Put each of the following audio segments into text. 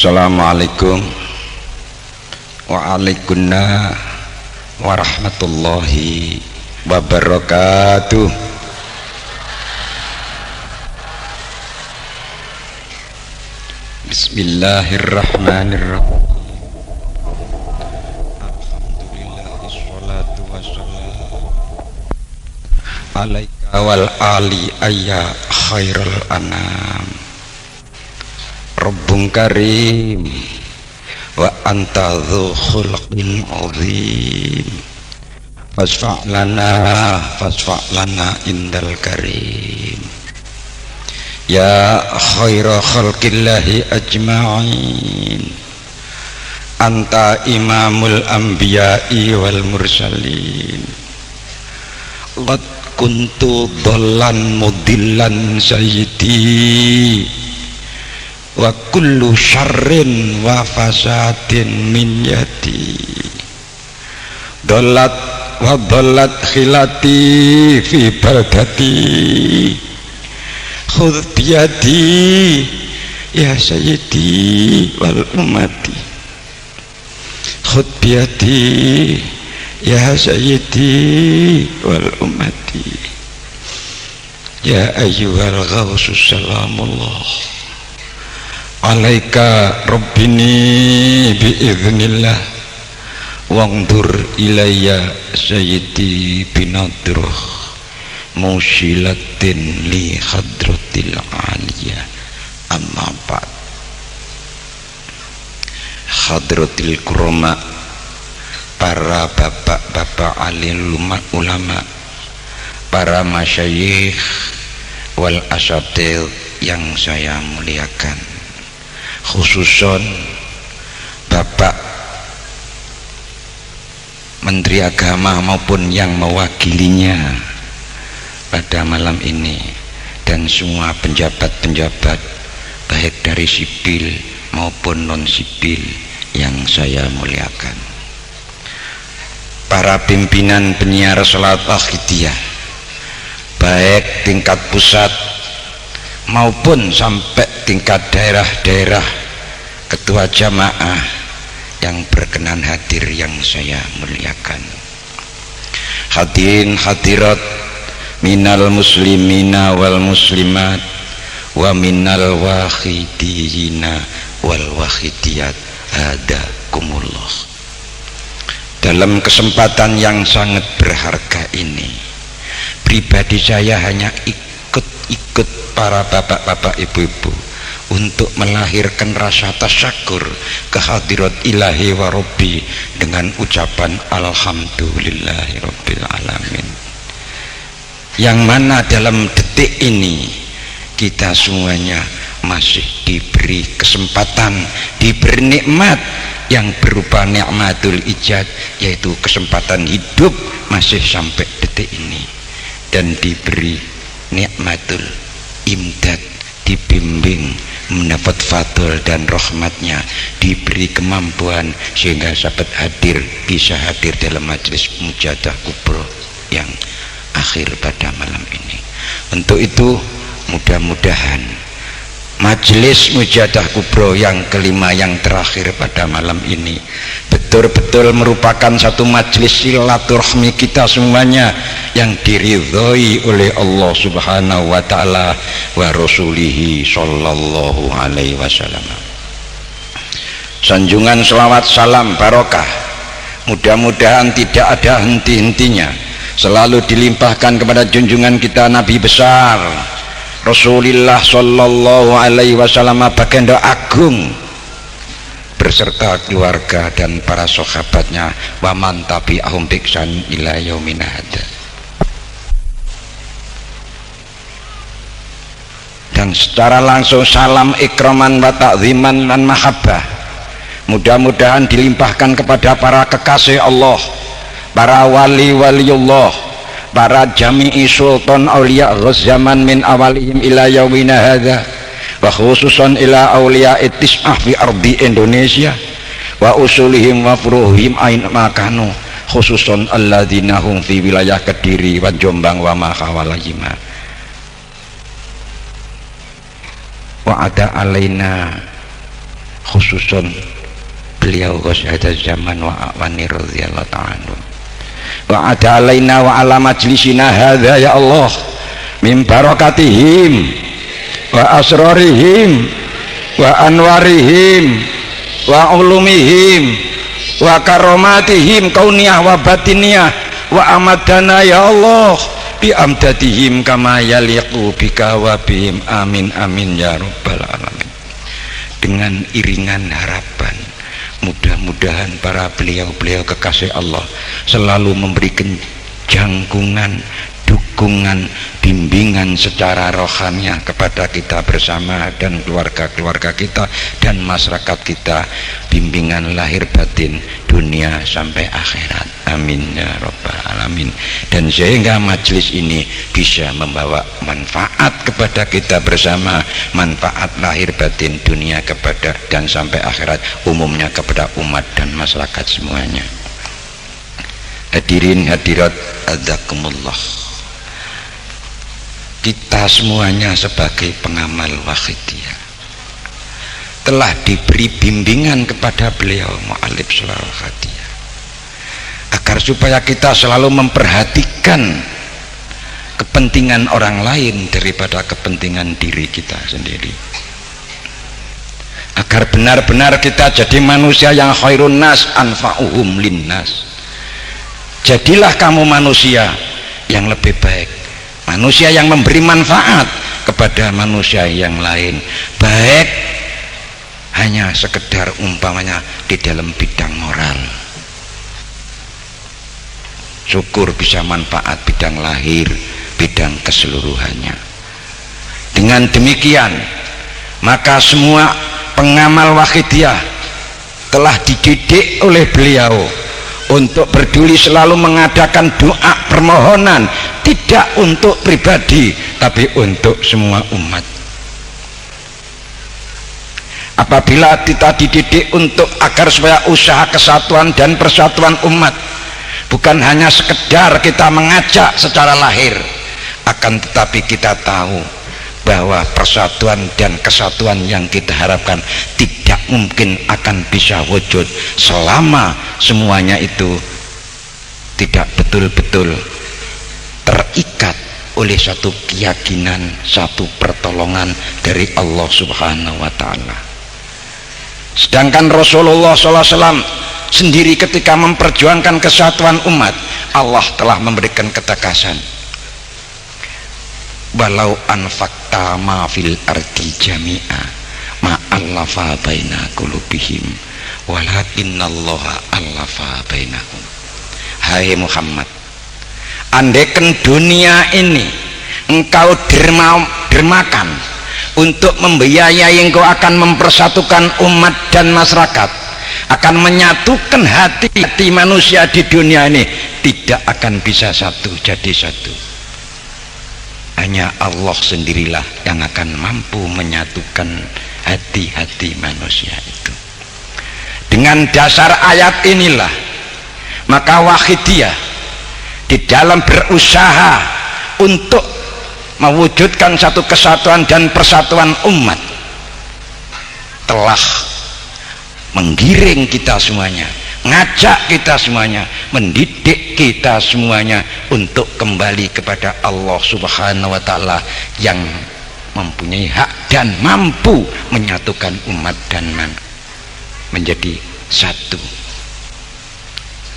Assalamualaikum waalaikumsalam warahmatullahi wabarakatuh. Bismillahirrahmanirrahim. Alhamdulillah wassalatu wassalamu alaika wal ali ayya khairul anam. Rabbun karim wa anta dzu khulqin azim. Fasfa' lana indal karim. Ya khaira khalqillahi ajma'in. Anta imamul anbiya'i wal mursalin. Qad kuntu dhallan mudillan sayyidi wa kullu syarrin wa fasadin min yadi. Dolat wa dolat khilati fi baldati. Khudh biyadi ya sayyidi wal ummati. Khudh biyadi ya sayyidi wal ummati. Ya ayyuhal ghawsus salamullah alaika rabbini biiznillah wangdur ilayya sayyidi binadruh musilatin li hadratil aliyah. Amma ba'd. Hadratil kurama, para bapak-bapak alim ulama, para masyayikh wal asatidz yang saya muliakan, khususon Bapak Menteri Agama maupun yang mewakilinya pada malam ini, dan semua penjabat-penjabat baik dari sipil maupun non sipil yang saya muliakan, para pimpinan penyiar salat akhidiyah baik tingkat pusat maupun sampai tingkat daerah-daerah, ketua jamaah yang berkenan hadir yang saya muliakan, hadirin hadirat minal muslimina wal muslimat wa minal wahidina wal wahidiyat hadakumullah. Dalam kesempatan yang sangat berharga ini, pribadi saya hanya ikut para bapak-bapak ibu-ibu untuk melahirkan rasa tasyakur kehadirat ilahi wa rabbi dengan ucapan alhamdulillahi rabbil alamin, yang mana dalam detik ini kita semuanya masih diberi kesempatan, diberi nikmat yang berupa nikmatul ijad, yaitu kesempatan hidup masih sampai detik ini, dan diberi nikmatul imdad, dibimbing mendapat fadl dan rahmatnya, diberi kemampuan sehingga bisa hadir dalam majelis mujadah kubro yang akhir pada malam ini. Untuk itu mudah-mudahan majelis mujadah kubro yang kelima, yang terakhir pada malam ini, betul-betul merupakan satu majelis silaturahmi kita semuanya yang diridhoi oleh Allah subhanahu wa ta'ala wa rasulihi sallallahu alaihi wasallam. Sanjungan selawat salam barokah mudah-mudahan tidak ada henti-hentinya selalu dilimpahkan kepada junjungan kita Nabi besar Rasulullah sallallahu alaihi wasallam, baginda agung berserta keluarga dan para sahabatnya, wa man tabi'ahum bi ihsan ila yaumina hadza. Dan secara langsung salam ikraman wa ta'ziman dan mahabbah mudah-mudahan dilimpahkan kepada para kekasih Allah, para wali-waliullah, para jami'i sultan awliya zaman min awalihim ila yaumina hadza, wa khususan ila awliya tis'ah fi ardi Indonesia wa usulihim wa furuhim ain makanu, khususan alladzina hum fi wilayah Kediri wa Jombang wa ma hawalayhima. Wa ada alaina khususun beliau Ghosyatul Zaman wa A'wani radhiyallahu ta'ala anhu. Wa ada alaina wa ala majlisina hadza ya Allah min barakatihim wa asrarihim wa anwarihim wa ulumihim wa karomatihim kauniyah wa batiniyah wa amadana ya Allah bi amdatihim kama yaliqu bika wa bihim amin amin ya rabbal alamin. Dengan iringan harapan mudah-mudahan para beliau-beliau kekasih Allah selalu memberikan jangkungan, dukungan, bimbingan secara rohaniah kepada kita bersama dan keluarga-keluarga kita dan masyarakat kita, bimbingan lahir batin dunia sampai akhirat, amin ya rabbal alamin. Dan sehingga majelis ini bisa membawa manfaat kepada kita bersama, manfaat lahir batin dunia kepada dan sampai akhirat, umumnya kepada umat dan masyarakat semuanya. Hadirin hadirat adzakumullah, kita semuanya sebagai pengamal Wahidiyah telah diberi bimbingan kepada beliau Mu'alif Shalal Wahidiyah agar supaya kita selalu memperhatikan kepentingan orang lain daripada kepentingan diri kita sendiri, agar benar-benar kita jadi manusia yang khairun nas anfa'uhum linnas. Jadilah kamu manusia yang lebih baik, manusia yang memberi manfaat kepada manusia yang lain, baik hanya sekedar umpamanya di dalam bidang moral, syukur bisa manfaat bidang lahir, bidang keseluruhannya. Dengan demikian maka semua pengamal Wahidiyah telah dididik oleh beliau untuk peduli selalu mengadakan doa permohonan, tidak untuk pribadi tapi untuk semua umat. Apabila kita dididik untuk agar supaya usaha kesatuan dan persatuan umat bukan hanya sekedar kita mengajak secara lahir, akan tetapi kita tahu bahwa persatuan dan kesatuan yang kita harapkan tidak mungkin akan bisa wujud selama semuanya itu tidak betul-betul terikat oleh satu keyakinan, satu pertolongan dari Allah Subhanahu wa ta'ala. Sedangkan Rasulullah SAW sendiri ketika memperjuangkan kesatuan umat, Allah telah memberikan ketegasan, walau anfaqta ma fil ardi jami'a ma allafa baina qulubihim walakinnallaha allafa bainahum. Hai Muhammad, andaikan dunia ini engkau dermakan untuk membiayai, engkau akan mempersatukan umat dan masyarakat, akan menyatukan hati-hati manusia di dunia ini, tidak akan bisa satu jadi satu. Hanya Allah sendirilah yang akan mampu menyatukan hati-hati manusia itu. Dengan dasar ayat inilah maka Wahidiyah di dalam berusaha untuk mewujudkan satu kesatuan dan persatuan umat telah menggiring kita semuanya, ngajak kita semuanya, mendidik kita semuanya untuk kembali kepada Allah Subhanahu wa ta'ala yang mempunyai hak dan mampu menyatukan umat dan menjadi satu.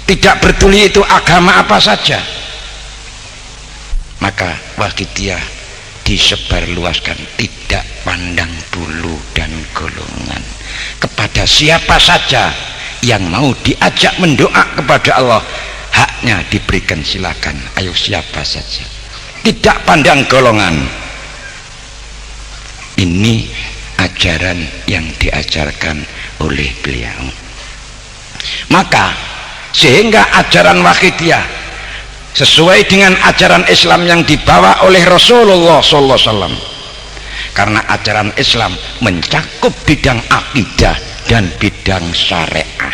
Tidak peduli itu agama apa saja, maka Wahidiyah disebarluaskan, tidak pandang bulu dan golongan, kepada siapa saja yang mau diajak mendoa kepada Allah, haknya diberikan, silakan, ayo siapa saja, tidak pandang golongan. Ini ajaran yang diajarkan oleh beliau. Maka sehingga ajaran Wahidiyah sesuai dengan ajaran Islam yang dibawa oleh Rasulullah SAW, karena ajaran Islam mencakup bidang akidah dan bidang syariah.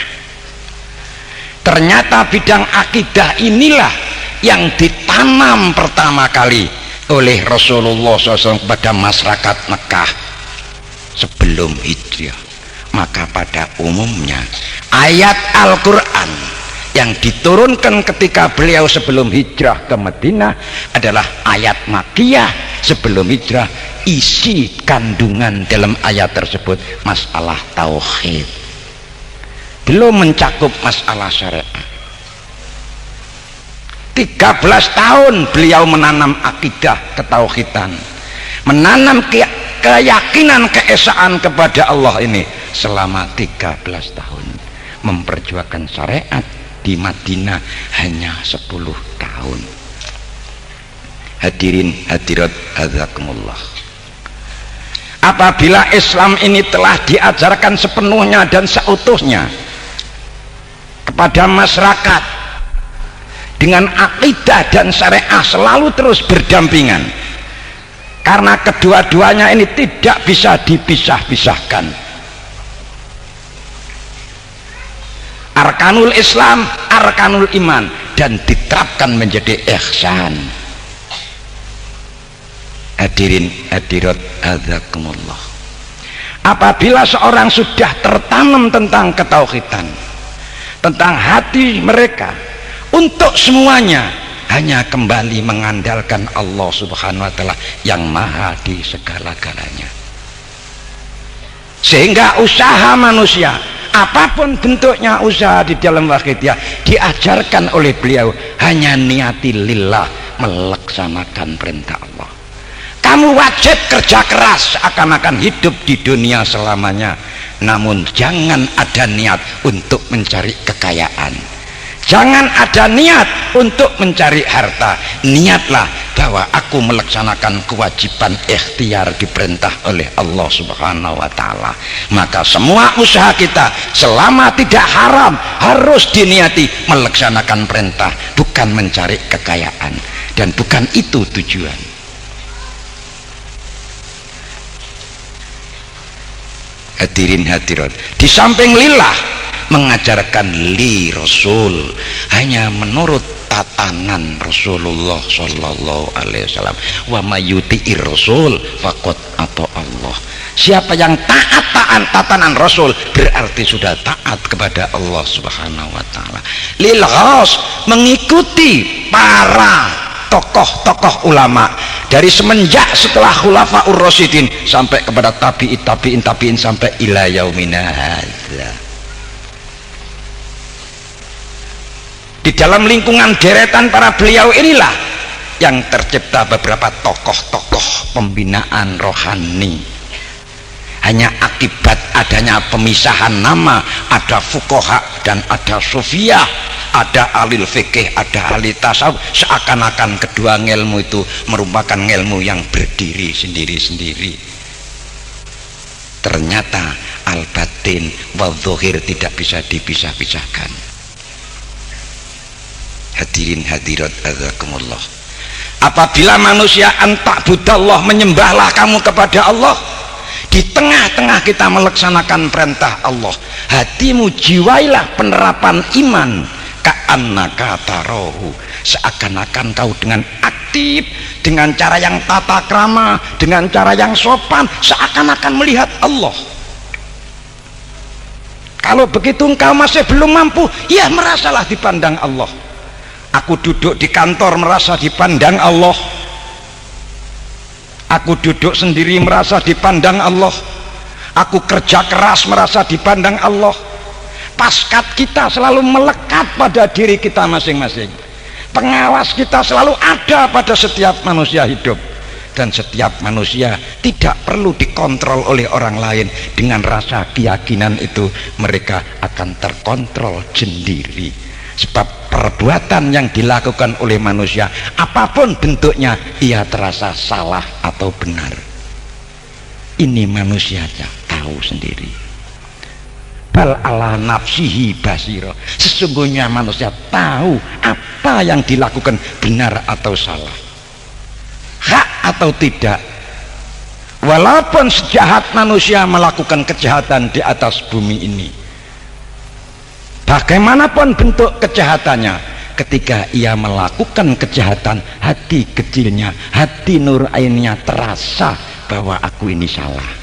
Ternyata bidang akidah inilah yang ditanam pertama kali oleh Rasulullah SAW kepada masyarakat Mekah sebelum hijrah. Maka pada umumnya ayat Al-Quran yang diturunkan ketika beliau sebelum hijrah ke Madinah adalah ayat Makkiyah sebelum hijrah. Isi kandungan dalam ayat tersebut masalah tauhid, belum mencakup masalah syariat. 13 tahun beliau menanam akidah ketauhidan, menanam keyakinan keesaan kepada Allah ini selama 13 tahun, memperjuangkan syariat di Madinah hanya 10 tahun. Hadirin hadirat hazakumullah, apabila Islam ini telah diajarkan sepenuhnya dan seutuhnya kepada masyarakat dengan akidah dan syariah selalu terus berdampingan, karena kedua-duanya ini tidak bisa dipisah-pisahkan. Arkanul Islam, arkanul iman, dan diterapkan menjadi ihsan. Hadirin hadirat azakumullah, apabila seorang sudah tertanam tentang ketauhidan, tentang hati mereka untuk semuanya hanya kembali mengandalkan Allah subhanahu wa ta'ala yang maha di segala-galanya, sehingga usaha manusia apapun bentuknya usaha di dalam wakidiyah diajarkan oleh beliau hanya niati lillah, melaksanakan perintah Allah. Kamu wajib kerja keras seakan-akan hidup di dunia selamanya, namun jangan ada niat untuk mencari kekayaan, jangan ada niat untuk mencari harta. Niatlah bahwa aku melaksanakan kewajiban ikhtiar diperintah oleh Allah subhanahu wa ta'ala. Maka semua usaha kita selama tidak haram harus diniati melaksanakan perintah, bukan mencari kekayaan, dan bukan itu tujuan. Hadirin hadirat, di samping lillah mengajarkan li Rasul, hanya menurut tatanan Rasulullah sallallahu alaihi wasallam. Wa mayyuti'ir Rasul faqad ata Allah. Siapa yang taat tatanan Rasul berarti sudah taat kepada Allah subhanahu wa ta'ala. Lil ghas, mengikuti para tokoh-tokoh ulama dari semenjak setelah khulafaur rasyidin sampai kepada tabi'in sampai ila yaumina hadza. Di dalam lingkungan deretan para beliau inilah yang tercipta beberapa tokoh-tokoh pembinaan rohani. Hanya akibat adanya pemisahan nama, ada fuqaha dan ada sufiyah, ada alil fikih, ada ahli tasawuf, seakan-akan kedua ilmu itu merupakan ilmu yang berdiri sendiri-sendiri. Ternyata al-batin wal zahir tidak bisa dipisah-pisahkan. Hadirin hadirat azakumullah, apabila manusia anta'budallah, menyembahlah kamu kepada Allah, di tengah-tengah kita melaksanakan perintah Allah, hatimu jiwailah penerapan iman, ka'annaka tarahu, seakan-akan kau dengan aktif, dengan cara yang tata krama, dengan cara yang sopan, seakan-akan melihat Allah. Kalau begitu engkau masih belum mampu, ya merasalah dipandang Allah. Aku duduk di kantor merasa dipandang Allah, aku duduk sendiri merasa dipandang Allah, aku kerja keras merasa dipandang Allah. Paskat kita selalu melekat pada diri kita masing-masing, pengawas kita selalu ada pada setiap manusia hidup, dan setiap manusia tidak perlu dikontrol oleh orang lain. Dengan rasa keyakinan itu mereka akan terkontrol sendiri, sebab perbuatan yang dilakukan oleh manusia apapun bentuknya ia terasa salah atau benar. Ini manusia tahu sendiri. Bal ala nafsihi basiro, sesungguhnya manusia tahu apa yang dilakukan benar atau salah, hak atau tidak. Walaupun sejahat manusia melakukan kejahatan di atas bumi ini, bagaimanapun bentuk kejahatannya, ketika ia melakukan kejahatan, hati kecilnya, hati nur ainnya terasa bahwa aku ini salah.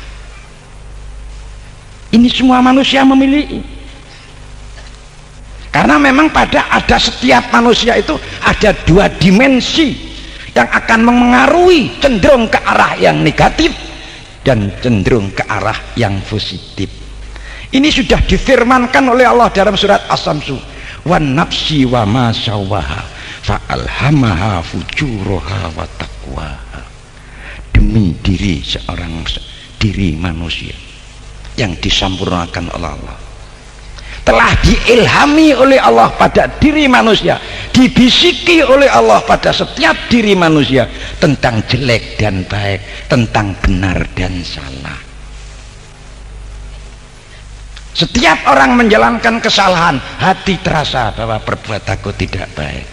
Ini semua manusia memiliki. Karena memang ada setiap manusia itu ada dua dimensi yang akan mengaruhi cenderung ke arah yang negatif dan cenderung ke arah yang positif. Ini sudah difirmankan oleh Allah dalam surat As-Samsu, wan nafsi wa ma sawaha fa alhamaha fujuraha wa taqwaha. Demi diri diri manusia yang disempurnakan oleh Allah, telah diilhami oleh Allah pada diri manusia, dibisiki oleh Allah pada setiap diri manusia tentang jelek dan baik, tentang benar dan salah. Setiap orang menjalankan kesalahan, hati terasa bahwa perbuatanku tidak baik.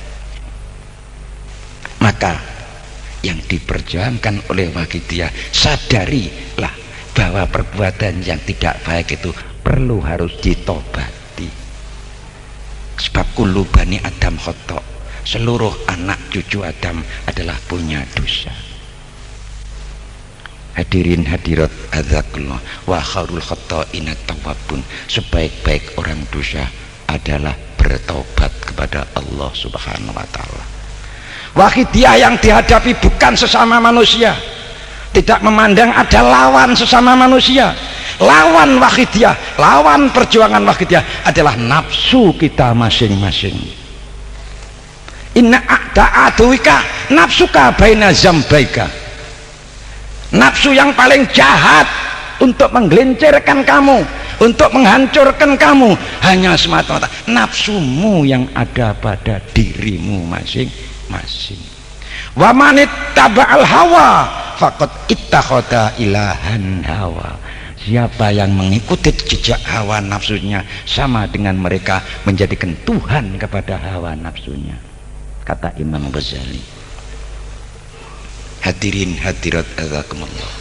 Maka yang diperjuangkan oleh Wahidiyah, sadarilah bahwa perbuatan yang tidak baik itu perlu harus ditobati. Sebab kullu bani Adam khata', seluruh anak cucu Adam adalah punya dosa. Hadirin hadirat azakullah, wa khairul khata'ina tawwabun, sebaik-baik orang dosa adalah bertobat kepada Allah Subhanahu wa taala. Wahidiyah yang dihadapi bukan sesama manusia, tidak memandang ada lawan sesama manusia. Lawan Wahidiyah, lawan perjuangan Wahidiyah adalah nafsu kita masing-masing. Inna a'da'aduika nafsuka baina zambaika. Nafsu yang paling jahat untuk menggelincirkan kamu, untuk menghancurkan kamu, hanya semata-mata nafsumu yang ada pada dirimu masing-masing. Wa manit taba'al hawa faqad ittakhadha ilahan hawa. Siapa yang mengikuti jejak hawa nafsunya, sama dengan mereka menjadikan Tuhan kepada hawa nafsunya, kata Imam Ghazali. Hadirin hadirat azakumullah,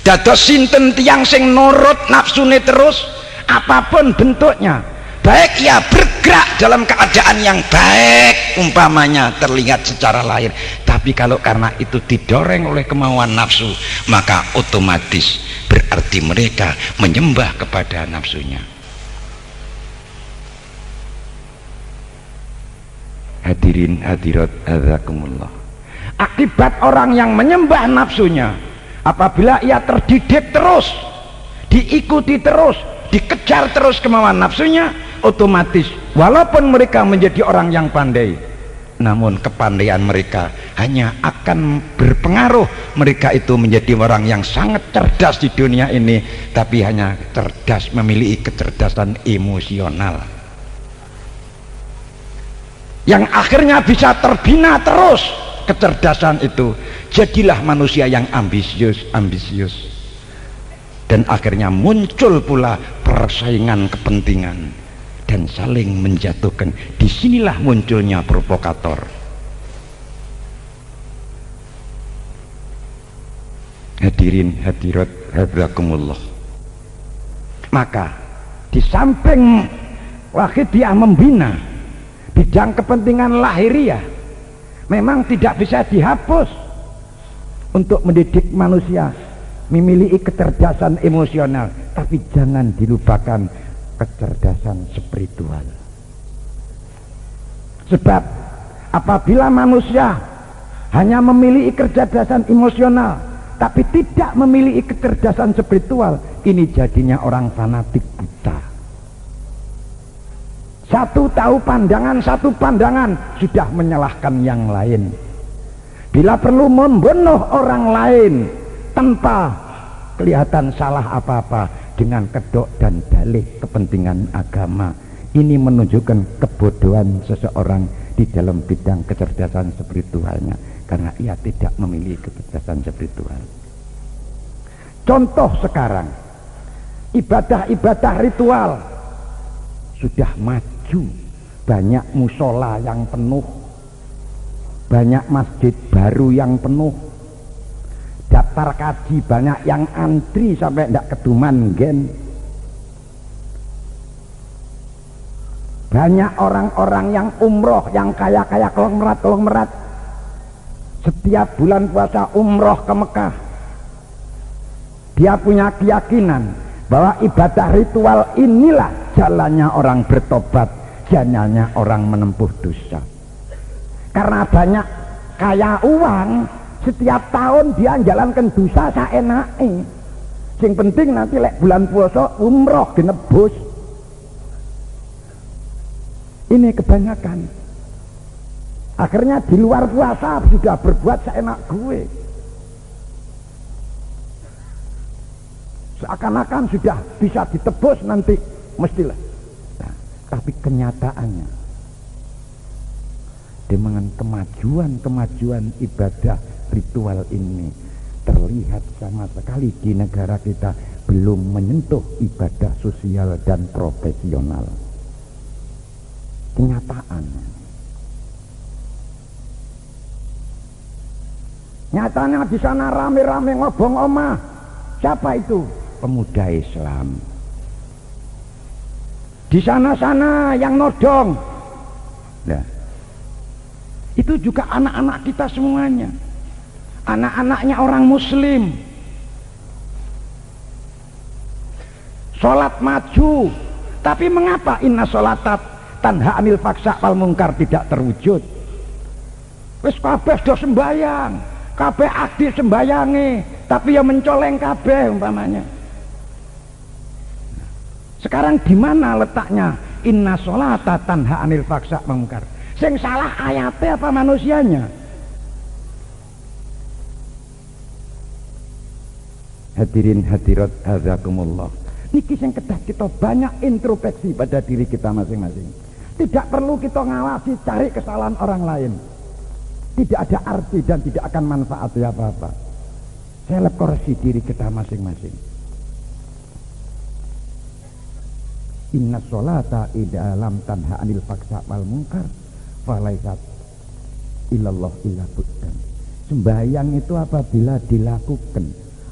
dados sinten tiyang sing nurut nafsune terus, apapun bentuknya, baik ia bergerak dalam keadaan yang baik umpamanya terlihat secara lahir, tapi kalau karena itu didorong oleh kemauan nafsu, maka otomatis berarti mereka menyembah kepada nafsunya. Hadirin hadirat azakumullah, akibat orang yang menyembah nafsunya, apabila ia terdidik terus, diikuti terus, dikejar terus kemauan nafsunya, otomatis walaupun mereka menjadi orang yang pandai, namun kepandaian mereka hanya akan berpengaruh mereka itu menjadi orang yang sangat cerdas di dunia ini, tapi hanya cerdas, memiliki kecerdasan emosional yang akhirnya bisa terbina terus. Kecerdasan itu, jadilah manusia yang ambisius dan akhirnya muncul pula persaingan kepentingan dan saling menjatuhkan. Disinilah munculnya provokator. Hadirin hadirat hadrakumullah, maka di samping Wahidiyah membina bidang kepentingan lahiriah, memang tidak bisa dihapus untuk mendidik manusia memiliki kecerdasan emosional, tapi jangan dilupakan kecerdasan spiritual. Sebab apabila manusia hanya memiliki kecerdasan emosional tapi tidak memiliki kecerdasan spiritual, ini jadinya orang fanatik buta. Satu tahu pandangan, satu pandangan sudah menyalahkan yang lain. Bila perlu membunuh orang lain tanpa kelihatan salah apa-apa dengan kedok dan dalih kepentingan agama. Ini menunjukkan kebodohan seseorang di dalam bidang kecerdasan spiritualnya, karena ia tidak memiliki kecerdasan spiritual. Contoh sekarang, ibadah-ibadah ritual sudah maju, banyak musola yang penuh, banyak masjid baru yang penuh, daftar kaji banyak yang antri sampai tidak keduman gen. Banyak orang-orang yang umroh, yang kaya-kaya konglomerat setiap bulan puasa umroh ke Mekah. Dia punya keyakinan bahwa ibadah ritual inilah jalannya orang bertobat, jalannya orang menempuh dosa. Karena banyak kaya uang, setiap tahun dia jalankan dosa saenake. Sing penting nanti lek bulan puasa umroh genebus. Ini kebanyakan. Akhirnya di luar puasa sudah berbuat seenak gue. Seakan-akan sudah bisa ditebus nanti mestilah. Nah, tapi kenyataannya dengan kemajuan ibadah ritual ini terlihat sama sekali di negara kita belum menyentuh ibadah sosial dan profesional. Kenyataan. Nyatanya di sana rame-rame ngobong omah. Siapa itu? Pemuda Islam. Di sana-sana yang nodong. Nah, itu juga anak-anak kita semuanya. Anak-anaknya orang muslim. Sholat maju. Tapi mengapa inna sholatat tanha anil faksa wal mungkar tidak terwujud? Wis kabeh do sembayang, kabeh aktif sembayange, tapi ya mencoleng kabeh umpamanya. Sekarang di mana letaknya inna sholata tanha anil faksa wal mungkar? Sing salah ayatnya apa manusianya? Hadirin hadirat hazakumullah. Niki sing kedah kita banyak introspeksi pada diri kita masing-masing. Tidak perlu kita ngawasi cari kesalahan orang lain. Tidak ada arti dan tidak akan manfaat apa-apa. Saya koreksi diri kita masing-masing. Inna sholata idza lam tanha anil faksa wal munkar falaisat illallah illa buddan. Sembahyang itu apabila dilakukan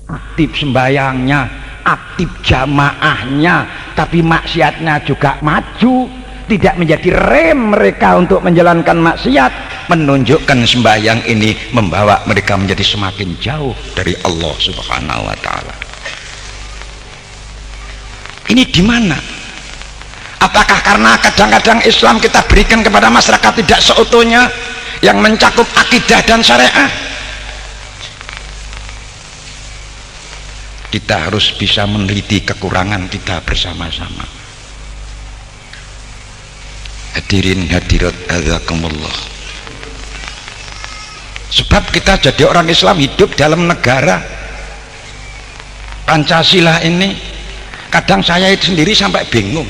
aktif sembayangnya, aktif jamaahnya, tapi maksiatnya juga maju, tidak menjadi rem mereka untuk menjalankan maksiat, menunjukkan sembahyang ini membawa mereka menjadi semakin jauh dari Allah Subhanahu wa taala. Ini di mana? Apakah karena kadang-kadang Islam kita berikan kepada masyarakat tidak seutuhnya yang mencakup akidah dan syariah? Kita harus bisa meneliti kekurangan kita bersama-sama. Hadirin hadirat hazakumullah. Sebab kita jadi orang Islam hidup dalam negara Pancasila ini, kadang saya itu sendiri sampai bingung.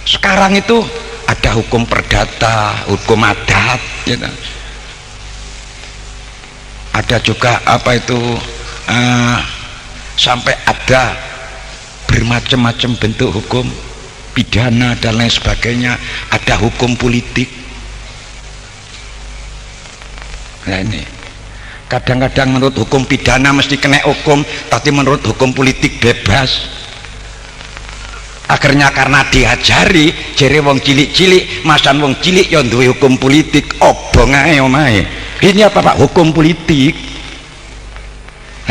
Sekarang itu ada hukum perdata, hukum adat, ya kan? Ada juga apa itu sampai ada bermacam-macam bentuk hukum pidana dan lain sebagainya, ada hukum politik. Nah ini kadang-kadang menurut hukum pidana mesti kena hukum, tapi menurut hukum politik bebas. Akhirnya karena diajari jere wong cilik-cilik, masan wong cilik yang duwe hukum politik, obong ae omahe. Ini apa Pak? Hukum politik.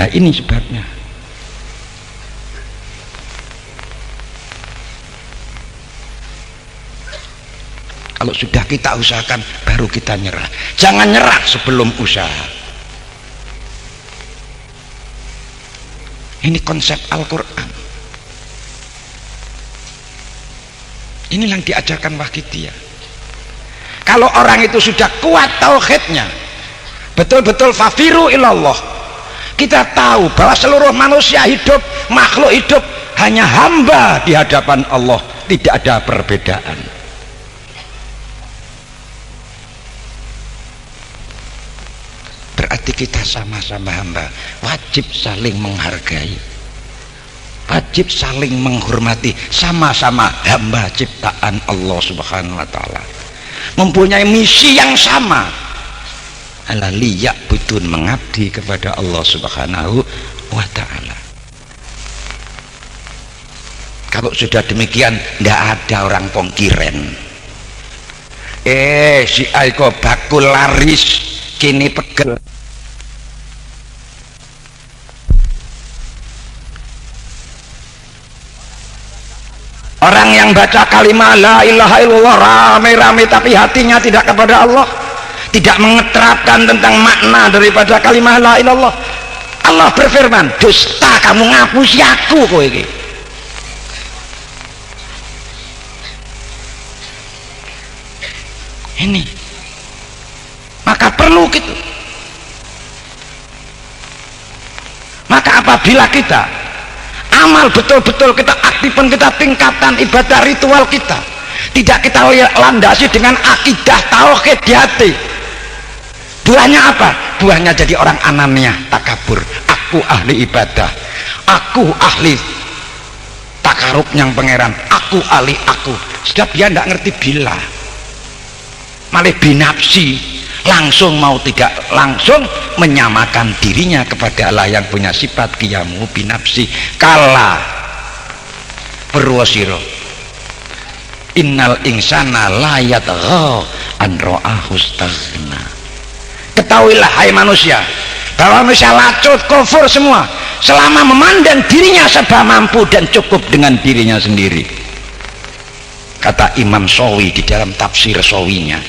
Nah ini sebabnya. Kalau sudah kita usahakan, baru kita nyerah. Jangan nyerah sebelum usaha. Ini konsep Al-Quran. Ini yang diajarkan Wahidiyah. Kalau orang itu sudah kuat tauhidnya, betul-betul fafiru ilallah, kita tahu bahwa seluruh manusia hidup, makhluk hidup hanya hamba di hadapan Allah, tidak ada perbedaan. Berarti kita sama-sama hamba, wajib saling menghargai, wajib saling menghormati, sama-sama hamba ciptaan Allah Subhanahu wa taala, mempunyai misi yang sama, ala liya'budun, mengabdi kepada Allah Subhanahu wa taala. Kalau sudah demikian, tidak ada orang pongkiren. Si Aiko bakul laris kini pegel. Orang yang baca kalimat la ilaha illallah rame-rame tapi hatinya tidak kepada Allah, tidak mengeterapkan tentang makna daripada kalimat la ilallah, Allah berfirman, dusta kamu, ngapusi aku kowe iki. Ini maka perlu gitu. Maka apabila kita amal betul-betul kita aktifkan, kita tingkatkan ibadah ritual kita, tidak kita landasi dengan akidah tauhid di hati, buahnya apa? Buahnya jadi orang anania, takabur. Aku ahli ibadah, aku ahli takarub yang pangeran, aku ahli aku. Sudah dia tidak ngerti bila, malah binafsi, langsung mau tidak langsung menyamakan dirinya kepada Allah yang punya sifat qiyamu binafsi. Kala Purwosiro, innal insana la yatgha an ra'ahu istaghna. Ketahuilah hai manusia bahwa manusia lacut kufur semua selama memandang dirinya serba mampu dan cukup dengan dirinya sendiri. Kata Imam Shawi di dalam tafsir Shawinya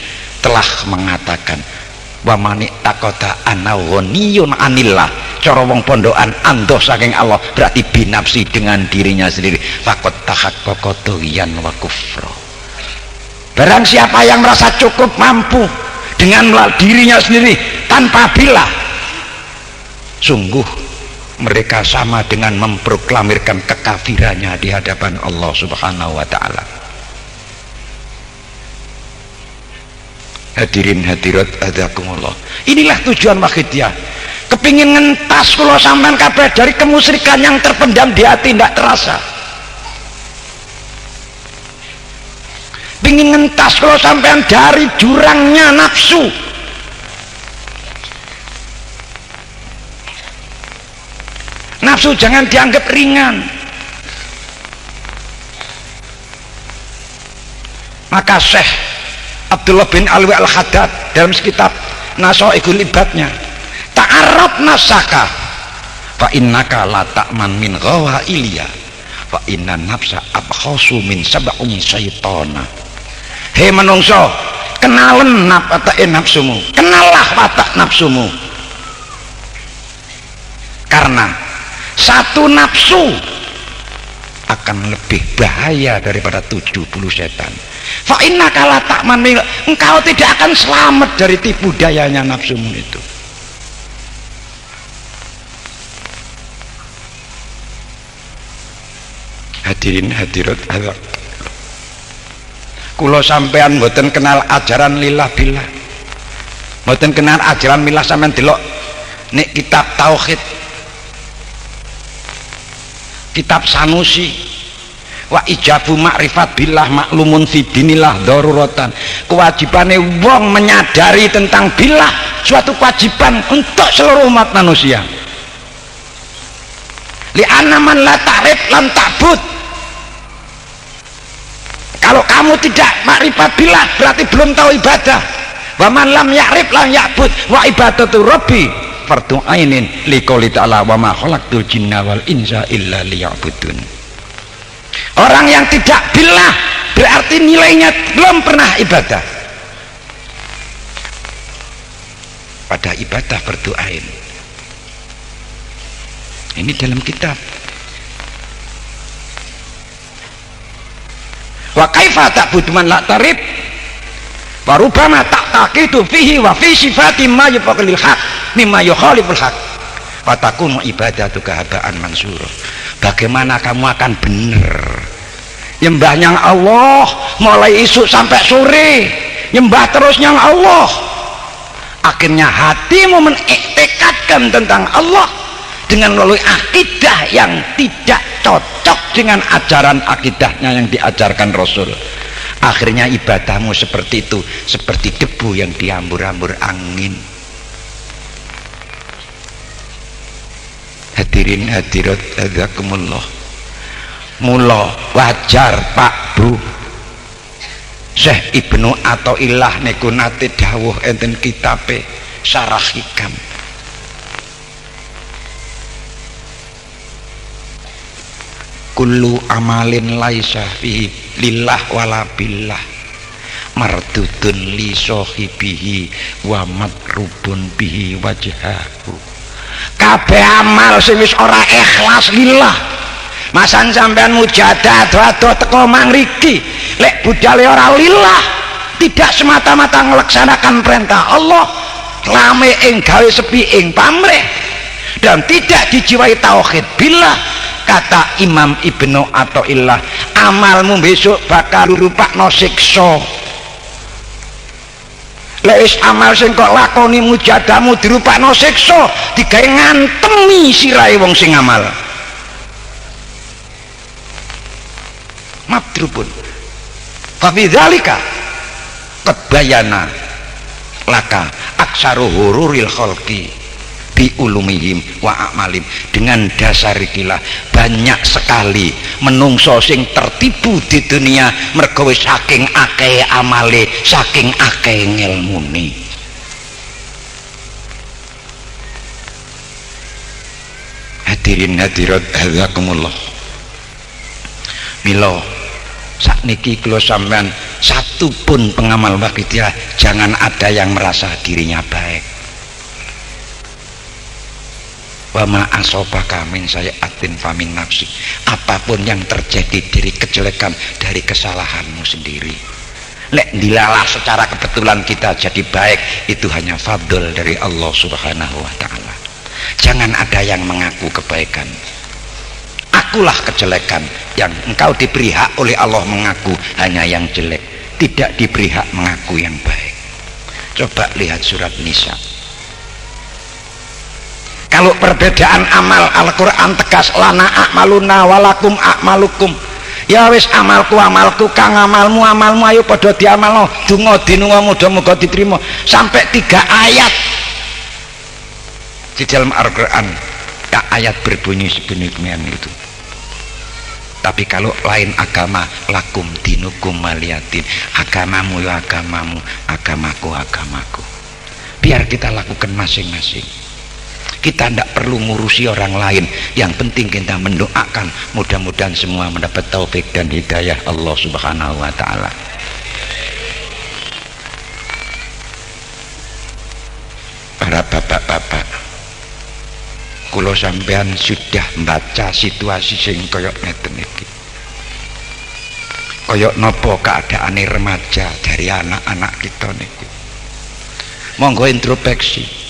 telah mengatakan wa manik takota anawoniyun anillah, cara wong pondokan andoh saking Allah berarti binafsi dengan dirinya sendiri. Fakot tahaqqaqa tughyan wa kufra. Barang siapa yang merasa cukup mampu dengan dirinya sendiri tanpa bila, sungguh mereka sama dengan memproklamirkan kekafirannya di hadapan Allah Subhanahu wa ta'ala. Hadirin hadirat adakumullah, inilah tujuan Wahidiyah. Kepingin ngentas kula sampean kabeh dari kemusyrikan yang terpendam di hati tidak terasa. Pingin ngentas kula sampean dari jurangnya nafsu. Nafsu jangan dianggap ringan. Maka Syekh Abdullah bin Alwi al-Haddad dalam kitab Nasaihul Ibadnya, ta'arraf nafsaka fa innaka la ta'man min ghawailiyah fa inna nafsa abkhasu min sab'in syaitana. Hei menungso, kenalen nafsumu, kenallah watak nafsumu, karena satu nafsu akan lebih bahaya daripada 70 setan. Fa innaka la ta'man, engkau tidak akan selamat dari tipu dayanya nafsumu itu. Hadirin hadirat Allah, kula sampean mboten kenal ajaran lillah billah, mboten kenal ajaran millah, sampean delok nek kitab tauhid, kitab Sanusi, wa ijabu ma'rifat billah maklumun fi dinillah daruratan. Kewajibane wong menyadari tentang billah suatu kewajiban untuk seluruh umat manusia. Li'anna man la ta'rif lam ta'bud. Kalau kamu tidak makrifat billah berarti belum tahu ibadah. Wa man lam ya'rif lam ya'bud wa ibadatu rabbi fardu ainin liqouli ta'ala wa ma khalaqtul jinna wal insa illa liya'budun. Orang yang tidak billah berarti nilainya belum pernah ibadah. Pada ibadah berdoain. Ini dalam kitab. Wa kaifa ta'budu man la tarib wa rubbama ta'taqidu fihi wa fi sifati ma yufaqil haq mimma yukhaliful haq wa takunu ibadatuka haba'an mansura. Bagaimana kamu akan benar nyembahnya Allah mulai isuk sampai sore, nyembah terusnya Allah, akhirnya hatimu mengiktikadkan tentang Allah dengan melalui akidah yang tidak cocok dengan ajaran akidahnya yang diajarkan Rasul. Akhirnya ibadahmu seperti itu, seperti debu yang dihambur-hambur angin. Hadirin hadirat hadzakumullah, mula wajar Pak Bu Syekh Ibnu Athaillah niku nate dawuh enten kitabe Syarah Hikam. kullu amalin laisa fihi lillah wala billah mardudun li sahibihi wa matrubun bihi wajhahu. Kabeh amal sing wis ora ikhlas lillah, masan sampean mujadah ado teko mangriki lek budale ora lillah, tidak semata-mata melaksanakan perintah Allah, lame ing gawe sepi ing pamrih dan tidak dijiwai tauhid billah. Kata Imam Ibnu Athaillah, amalmu besok bakal rupakno siksa. Lek wis amal sing kok lakoni mujadahmu dirupakno siksa, digawe ngantemi sirahe wong sing amal. Madrubun fa bidzalika qad bayana laka aksaru hururil khalqi bi ulumihim wa a'malim. Dengan dasar ikilah banyak sekali menungso sing tertipu di dunia mergo wis saking akeh amale, saking akeh ngilmune. Hadirin hadirat hazakumullah, mila sakniki kula sampean satu pun pengamal waqidah jangan ada yang merasa dirinya baik. Wama asobaka min sayi'atin famin nafsi, apapun yang terjadi dari kejelekan, dari kesalahanmu sendiri. Lek dilalah secara kebetulan kita jadi baik, itu hanya fadl dari Allah subhanahu wa ta'ala. Jangan ada yang mengaku kebaikan. Akulah kejelekan, yang engkau diberi hak oleh Allah mengaku hanya yang jelek, tidak diberi hak mengaku yang baik. Coba lihat surat Nisa. Kalau perbedaan amal, Al-Quran tegas, lana a'maluna walakum a'malukum. Ya wis amalku amalku, kang amalmu amalmu, ayo padha diamalno, donga dinunga muga-muga diterima. Sampai 3 ayat di dalam Al-Quran, ya, ayat berbunyi sedemikian itu. Tapi kalau lain agama, lakum dinukum waliyatin, agamamu ya agamamu, agamaku agamaku. Biar kita lakukan masing-masing. Kita tidak perlu ngurusi orang lain, yang penting kita mendoakan mudah-mudahan semua mendapat taufik dan hidayah Allah subhanahu wa ta'ala. Para bapak-bapak, kula sampean sudah membaca situasi sing koyok ngeten iki. Koyok nopo keadaane remaja dari anak-anak kita niki. Monggo introspeksi.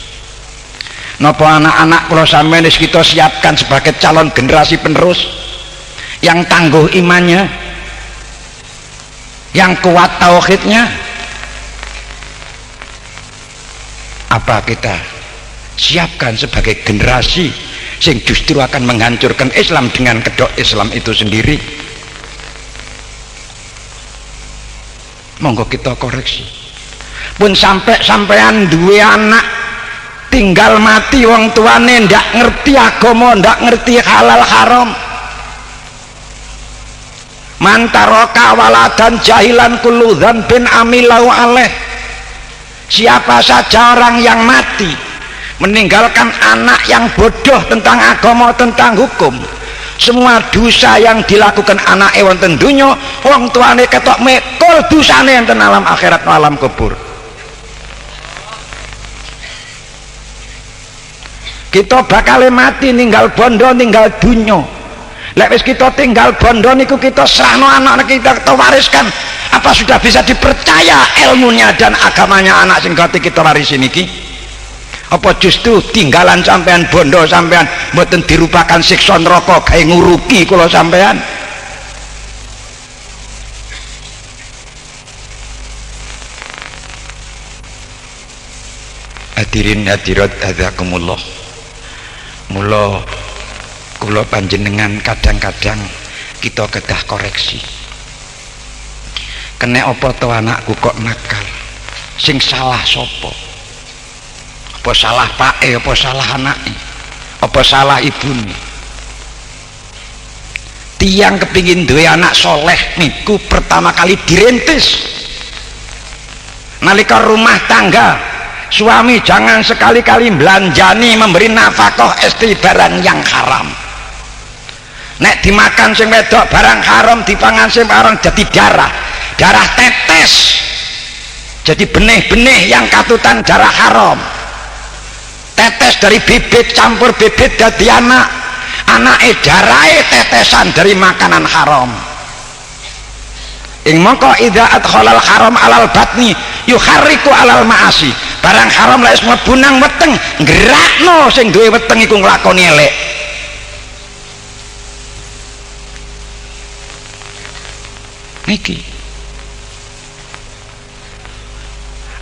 Napa anak-anak kula sampeyan wis kita siapkan sebagai calon generasi penerus yang tangguh imannya, yang kuat tauhidnya? Apa kita siapkan sebagai generasi yang justru akan menghancurkan Islam dengan kedok Islam itu sendiri? Monggo kita koreksi. Pun sampean duwe anak tinggal mati wong tuane ndak ngerti agama, ndak ngerti halal haram, mantaroka waladan jahilan kullu dzambin amilau alaih. Siapa saja orang yang mati meninggalkan anak yang bodoh tentang agama, tentang hukum, semua dosa yang dilakukan anak wonten dunya wong tuane ketok mekul dosane enten alam akhirat alam kubur. Kita bakal mati ninggal bondo, ninggal dunyo. Lek wis kita tinggal bondo niku kita serahno anak kita wariskan. Apa sudah bisa dipercaya ilmunya dan agamanya anak sing kita warisi niki? Apa justru tinggalan sampean bondo sampean mboten dirupakan siksa neraka gawe nguruki kula sampean? Hadirin hadirat hazakumullah. Mula kula panjenengan kadang-kadang kita kedah koreksi. Kene apa to anakku kok nakal? Sing salah sapa? Apa salah pake, apa salah anake? Apa salah ibune? Tiang kepingin duwe anak soleh niku pertama kali dirintis nalika rumah tangga. Suami jangan sekali-kali belanjani memberi nafkah istri barang yang haram. nek dimakan sing wedok barang haram, dipangan sing haram jadi darah tetes, jadi benih-benih yang katutan darah haram, tetes dari bibit campur bibit jadi anak darahe tetesan dari makanan haram. Ing mongko idza adkhalal haram alal batni yuharriku alal maasi, barang haram lek mlebu nang weteng nggerakno sing duwe weteng iku nglakoni elek. Niki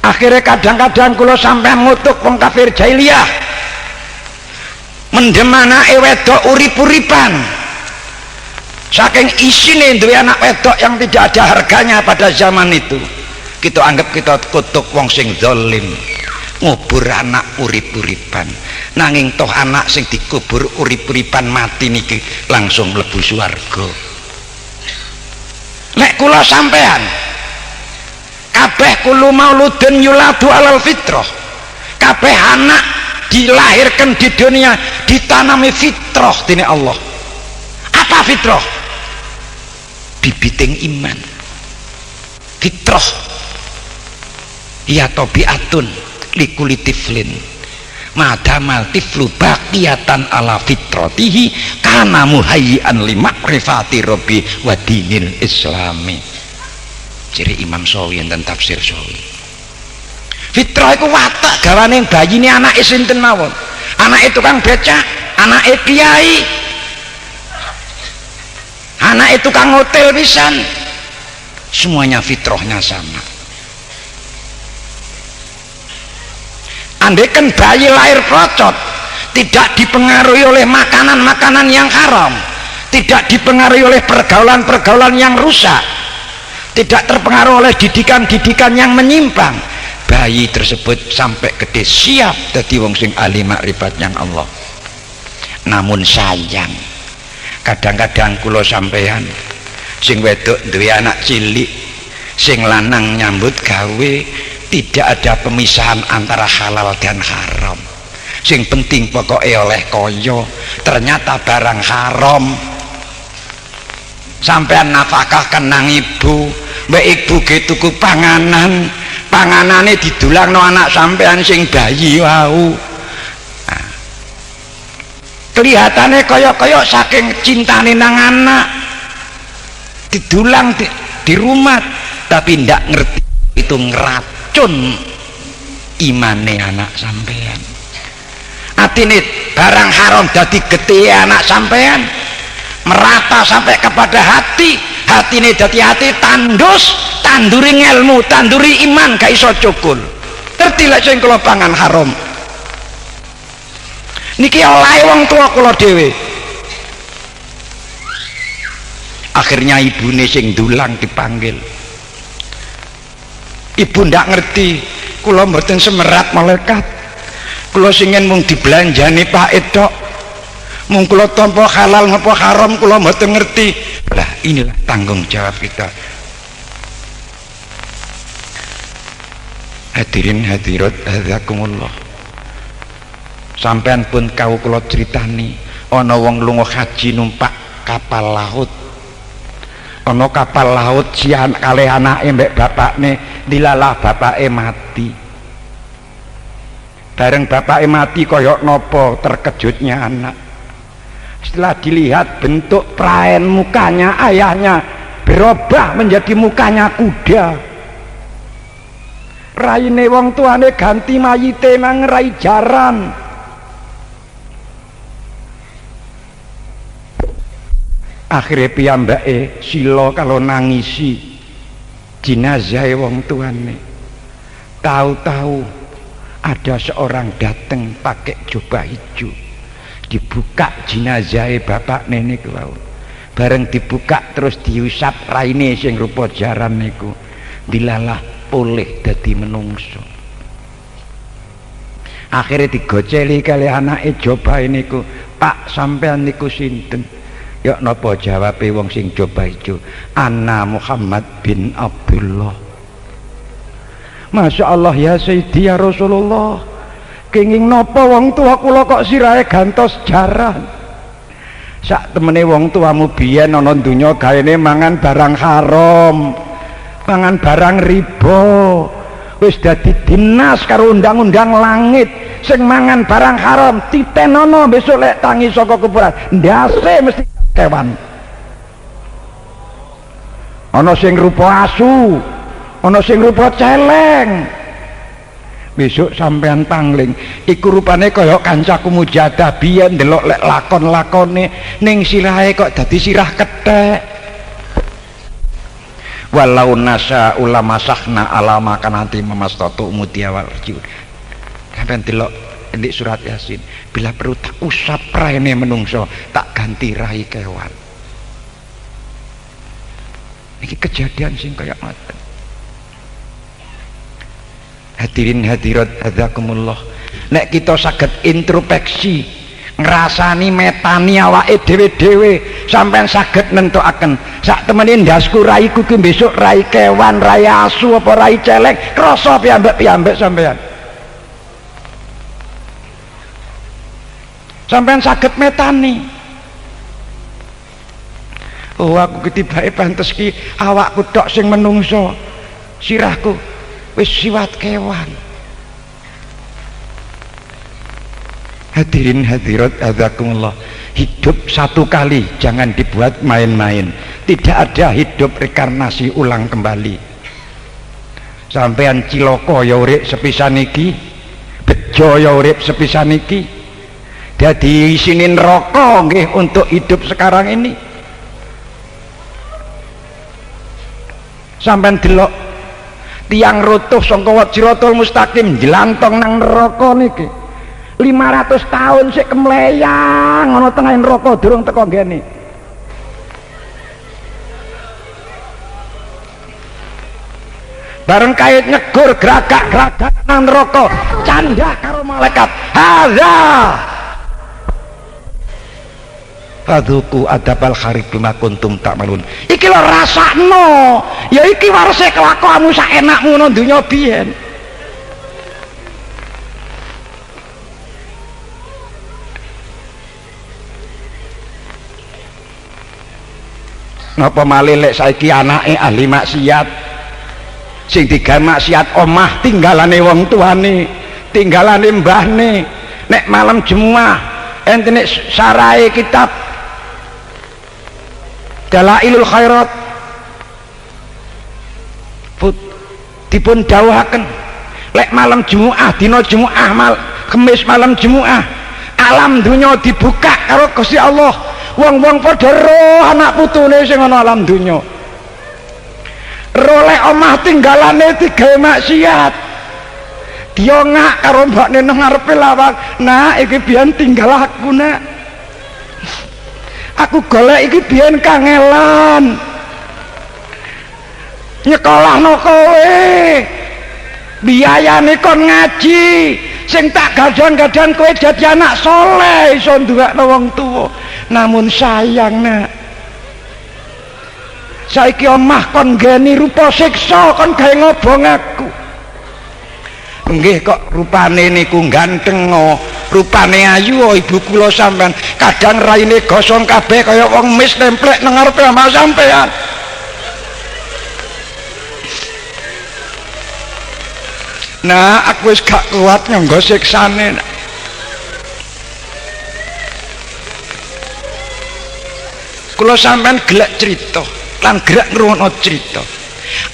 akhirnya kadang-kadang kula sampean ngutuk wong kafir jahiliyah mendem anake wedok urip-uripan, saking isine duwe anak wedok yang tidak ada harganya pada zaman itu. Kita anggap kita kutuk wong sing zalim, ngubur anak urip-uripan, nanging toh anak sing dikubur urip-uripan mati niki langsung mlebu swarga. Nek kula sampean kabeh kulo mauludun yuladu alal fitrah, kabeh anak dilahirkan di dunia ditanami fitrah dening Allah. Apa fitrah? Bibiting iman. Fitrah ya tabiatun likuli tiflin madamal tiflu baqiyatan ala fitratihi kana muhayyian li makrifati rabbi wa dinil islami. Ciri Imam Sawi enten tafsir Sawi. Fitrah iku watak gawane bayine anake sinten mawon, anake tukang becak, anake kiai, anake tukang hotel pisan, semuanya fitrahnya sama. Andaikan bayi lahir procot, tidak dipengaruhi oleh makanan-makanan yang haram, tidak dipengaruhi oleh pergaulan-pergaulan yang rusak, tidak terpengaruh oleh didikan-didikan yang menyimpang, bayi tersebut sampai gede siap dadi wong sing ahli makrifat yang Allah. Namun sayang, kadang-kadang kula sampean sing wedok duwe anak cilik, sing lanang nyambut gawe, tidak ada pemisahan antara halal dan haram. Sing penting pokoknya oleh koyo, ternyata barang haram. Sampean nafkahkan nang ibu, mbak ibu tuku panganan, panganane didulangno anak sampean sing bayi wau. Nah, kelihatannya koyo-koyo saking cintane nang anak, didulang di rumah, tapi ndak ngerti itu ngeracun imane anak sampean. Atine barang haram dadi getih anak sampean, merata sampai kepada hati, hati ini dadi hati tandus, tanduri ilmu, tanduri iman gak iso cukul. Ngerti lek sing kula pangan haram niki olahe wong tua kula dhewe. Akhirnya ibune sing dulang dipanggil, ibu ndak ngerti kula mboten semerat malaikat, kula singen mung dibelanjani Pak Edok, mung kula tampa halal ngapa haram kula mboten ngerti. Lah inilah tanggung jawab kita. Hadirin hadirat hazakumullah, sampean pun kau kula critani ana wong lunga haji numpak kapal laut, ana kapal laut sian kalih anake mbek bapakne, dilalah bapake mati. Bareng bapake mati kaya napa terkejutnya anak. Setelah dilihat bentuk peraen mukanya ayahnya berubah menjadi mukanya kuda. Raine wong tuane ganti mayite nang rai jaran. Akhirnya piyambake sila kalau nangisi jenazah wong tuane. Tahu-tahu ada seorang datang pakai jubah hijau, dibuka jenazah bapak nenek wau. Bareng dibuka terus diusap raine sing rupa jaran niku, dilalah oleh dadi menungso. Akhirnya digoceli kali anake jobahe niku, Pak sampean niku sinten? Ya napa jawabe wong sing jubah ijo? Ana Muhammad bin Abdullah. Masya Allah ya Sayyidi ya Rasulullah, kenging napa wong tua kula kok sirahe gantos jaran? sak temene wong tuamu biyen ana donya gaene mangan barang haram, mangan barang riba, wis dadi dinas karo undang-undang langit sing mangan barang haram titenono besok lek tangi saka kuburan ndase mesti kewan. Ana sing rupa asu, ana sing rupa celeng. Besok sampean tangling iku rupane kaya kancaku Mujadah biyen ndelok lek lakon-lakone ning sirahe kok dadi sirah kethek. Walau nasa ulama sahna alama kanati memastatu mutiawal jiwa. Sampean delok ndik surat Yasin, bila perlu tak usap raine menungso, tak ganti rai kewan. Ini kejadian sing kayak ngoten. Hadirin hadirat hadzakumullah. Nek kita saged introspeksi, ngrasani metani awake dhewe-dhewe, sampean saged nentukaken sak temene ndasku raiku ki besok rai kewan, rai asu apa rai celeng, krasa piyambak-piyambak sampean. Sampean saged metani. Oh aku ketibake pantes ki awakku tok sing menungso, sirahku wis siwat kewan. Hadirin hadirat hadzakumullah, hidup satu kali, jangan dibuat main-main. Tidak ada hidup rekarnasi ulang kembali. Sampean cilaka ya urip sepisan iki, bejo ya urip sepisan iki. Dadi isine neraka nggih untuk hidup sekarang ini. Sampean delok tiang rutuh sangka Wajratul Mustaqim jelantong nang neraka niki 500 tahun sik kemleyang ana tengah neraka durung teko ngene. Bareng kait nyegur geragak-geragak nang neraka candah karo malaikat. Hadza fadzuku adabal kharib bima kuntum ta'malun. Iki lho rasakno, ya iki warese kelakuanmu sak enakmu nang donya biyen. Napa malih lek saiki anake ahli maksiat sing digawe maksiat omah tinggalane wong tuane, tinggalane mbahne, nek malam Jumat ente nek sarai kitab Dalailul Khairat dipun dawuhaken lek malam Jumat, dina Jumat Kemis malam Jumat alam dunya dibuka karo Gusti Allah. Wong-wong padha roh anak putune sing ana alam dunya. Roh lek omah tinggalane digawe maksiat. Diongak karo mbakne nang ngarepe lawang. Nah, iki biyen tinggal aku, Nak. Aku golek iki biyen kangelan. Nyekolahno kowe. Biayane kon ngaji. Sing tak gadang-gadang kowe dadi anak soleh iso nduwekno wong tuwa. Namun sayang, Nak, saiki omah kon geni rupa siksa, kon gawe ngobong aku. Nggih kok rupane niku ganteng, rupane ayu ibu kula sampean, kadang raine gosong kabeh kaya wong mis templek nang ngarepe omah sampean. Nah, aku wis gak kuat nyangga siksane. Kula sampean gelek cerita lan gerak ngrungokno cerita.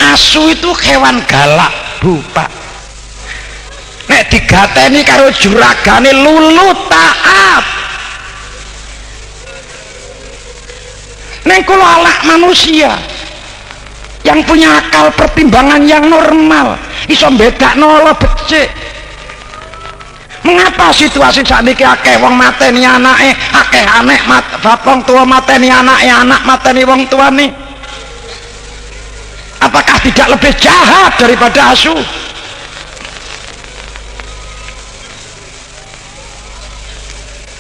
Asu itu hewan galak, Bu Pak. Nek digateni karo juragane lulu taat. Nek kula anak manusia yang punya akal pertimbangan yang normal, iso bedakno ala becik. Mengapa situasi saat ini akeh wong mateni anake, akeh anek bapong tua mateni anake, anak mateni wong tuane? Apakah tidak lebih jahat daripada asu?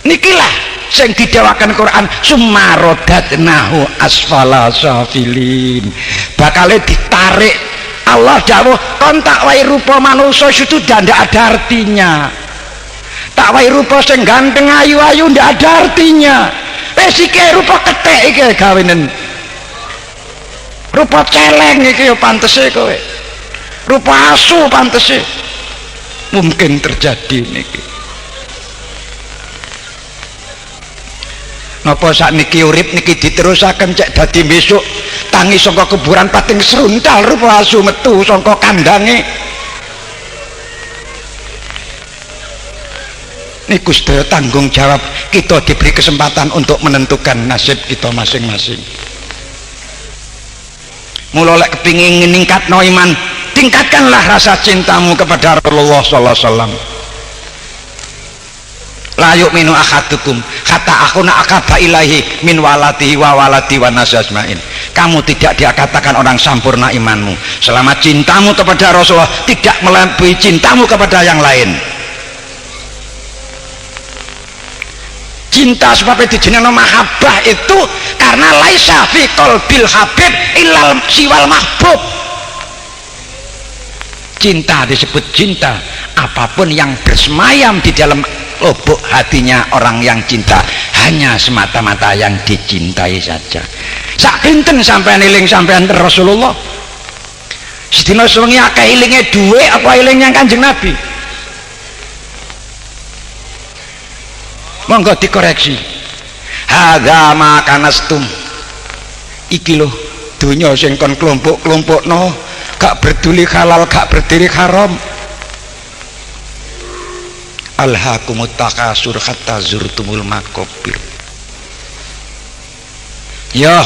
Nikilah sing didhawaken Quran, sumarodatnahu asfala safilin. Bakale ditarik Allah dawuh, kon tak wae rupa manusia itu ndak ada artinya. Tak wae rupa sing ganteng ayu-ayu ndak ada artinya. wis iki rupa kethek iki gawenen rupa celeng iki ya pantese kowe rupa asu pantese mungkin terjadi niki napa sakniki urip niki diterusaken cek dadi besok tangi saka kuburan pating seruntal rupa asu metu saka kandange niku sedaya tanggung jawab kita diberi kesempatan untuk menentukan nasib kita masing-masing. Mula lek kepingin ningkatno iman tingkatkanlah rasa cintamu kepada Rasulullah sallallahu alaihi wasallam. La yu'minu ahadukum hatta akuna akaba ilahi min waladihi wa waladi wa nasi asma'in. Kamu tidak dikatakan orang sempurna imanmu selama cintamu kepada Rasulullah tidak melampaui cintamu kepada yang lain. Cinta sebabnya dijenengan mahabbah itu karena laisa fi qalbil habib illal siwal mahbub. Cinta disebut cinta apapun yang bersemayam di dalam lubuk hatinya orang yang cinta hanya semata-mata yang dicintai saja. Sak pinten sampean eling sampean Rasulullah sedina sewengi akeh elinge dhuwit apa eling yang Kanjeng Nabi? Monggo dikoreksi. Hadza ma kanastum. Iki lho donya sing kon kelompok-kelompokno, gak berduli halal, gak berdiri haram. Alhaakumut takasur hatta zurtumul maqabir. Yo,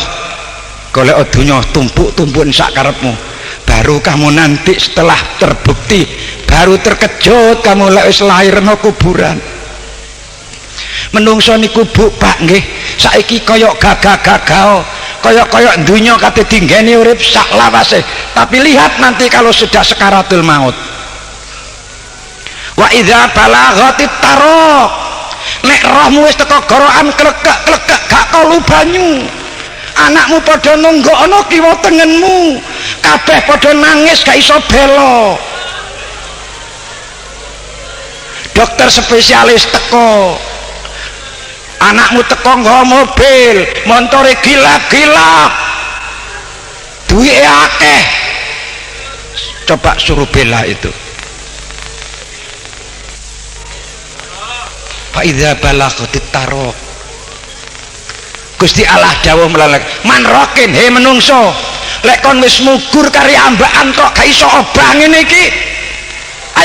golek donya tumpuk-tumpukan sak karepmu. Baru kamu nanti setelah terbukti, baru terkejut kamu lek wis lahir nang kuburan. Menungso niku Bu Pak nggih saiki koyok gagah-gagah koyok dunya kate dinggeni urip sak lawase tapi lihat nanti kalau sudah sekaratul maut wa idza balaghatit taraq nek rohmu wis teko gorokan klegek gak kalu banyu anakmu padha nunggokno kiwa tengenmu kabeh padha nangis gak iso belo dokter spesialis teko anakmu teko nggawa mobil montore gila-gila duwike akeh coba suruh bela itu fa idza balaghatit taraq Gusti Allah dawuh melalek man rokin he menungso lek kon wis mugur kari ambakan kok gak iso obah ngene iki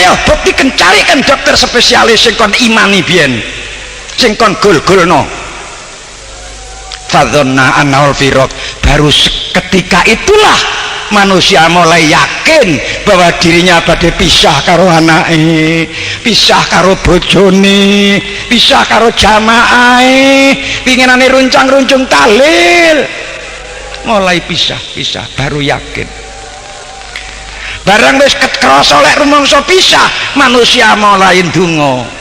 ayo buktikan carikan dokter spesialis sing kon imani biyen sing kon gol-golno fadzonna annaul firaq baru ketika itulah manusia mulai yakin bahwa dirinya badhe pisah karo anake pisah karo bojone pisah karo jamaahe pinginane runcang-runcung tahlil mulai pisah baru yakin barang wis krasa lek rumangsa pisah manusia mulai ndonga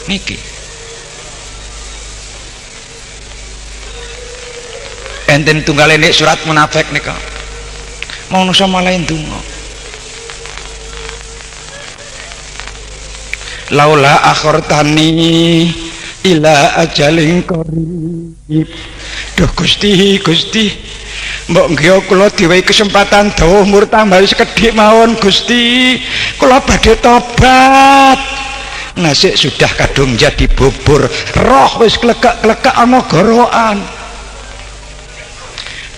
niki enten tunggale nek surat munafik nika manusa malahin donga laula akhartani ila ajalin qarib duh Gusti mbok nggih kula diwehi kesempatan dawa umur tambah sekedhik mawon Gusti kula badhe tobat nasik sudah kadung jadi bubur roh wis klegek-klegek ana gorokan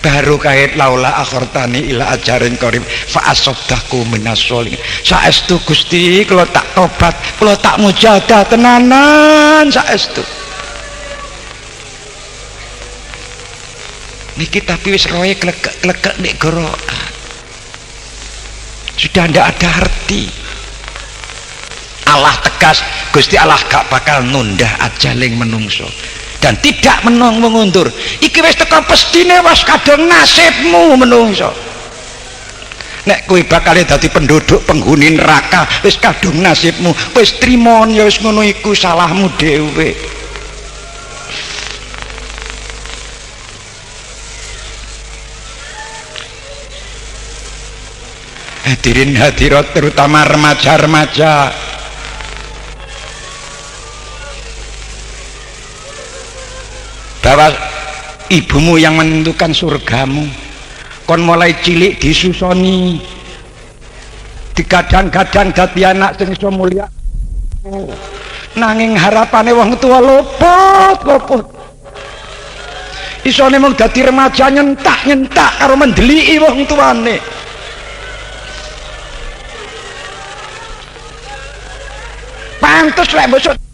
baru kait laula akhartani ila ajarin qarib fa asaddaku minasholin saestu Gusti kula tak tobat kula tak mujadah tenanan saestu niki tapi wis roe klegek-klegek nek gorokan sudah ndak ada arti Allah tegas Gusti Allah gak bakal nundah ajaling menungso dan tidak mengundur iki wis teko pestine wis kadung nasibmu menungso nek kowe bakal dadi penduduk penghuni neraka wis kadung nasibmu wis trimo ya wis ngono iku salahmu dhewe hadirin hadirat terutama remaja-remaja bahwa ibumu yang menentukan surgamu. Kon mulai cilik disusoni, digadang-gadang dadi anak sing iso mulya, nanging harapane wong tua lopot isone mung dadi remaja nyentak karo mendeliki wong tuane. Pantes lek mbok